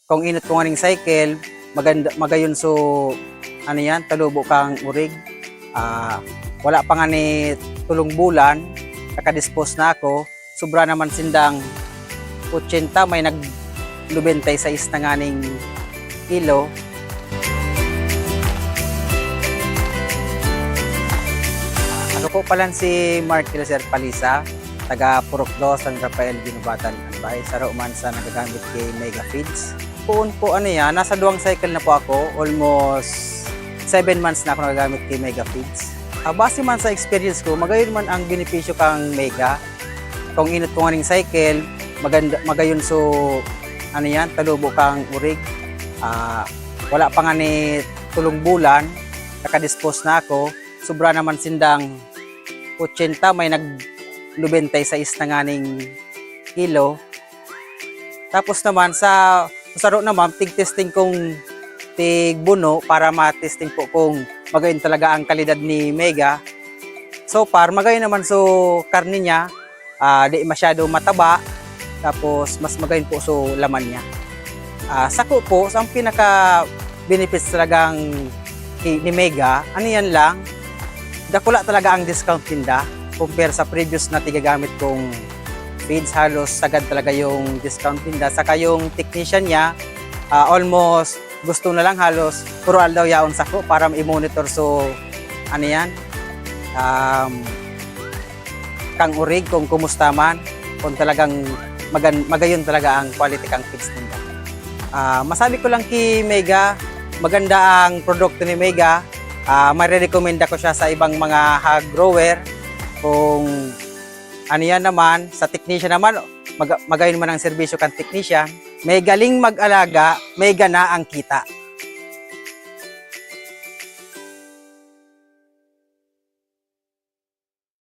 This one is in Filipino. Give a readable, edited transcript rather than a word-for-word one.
kung init ko nga ning cycle, maganda magayon so ano yan, talubo kang urig. Wala pa nga ni tulong bulan, nakadispose na ako. Sobra naman sindang 80, may nag 96 na nga ning kilo. Ako po pala si Mark Eliezer Palisa, taga Purok 2, San Rafael, Ginubatan, Albay. Saro man sa nagagamit kay Mega Feeds. Poon po ano yan, nasa duwang cycle na po ako, almost 7 months na ako nagagamit kay Mega Feeds. Base man sa experience ko, magayon man ang benepisyo kang Mega. Kung init ko nga ning cycle, magayon so ano yan, talubo kang urig. Wala pa nga ni tulong bulan, nakadispose na ako. Sobra naman sindang 80, may nag 96 na nga ning kilo. Tapos naman sa saro naman, tig-testing kong tig-buno para ma-testing po kung magayon talaga ang kalidad ni Mega. So far, magayon naman so karne niya, di masyado mataba, tapos mas magayon po so laman niya. Sako po, sa ang pinaka-benefits talagang ni Mega, ano yan lang, dakula talaga ang discount tinda compare sa previous na tigagamit kong feeds. Halos sagad talaga yung discount tinda. Saka yung technician niya, almost gusto na lang halos puro daw yaon sako para i-monitor so ano yan, kang urig kung kumusta man, kung talagang magayon talaga ang quality kang feeds tinda. Masabi ko lang kay Mega, maganda ang produkto ni Mega. Marirekomenda ko siya sa ibang mga hog grower. Kung ano yan naman, sa technician naman, magayon man ang serbisyo kang technician, may galing mag-alaga, may gana ang kita.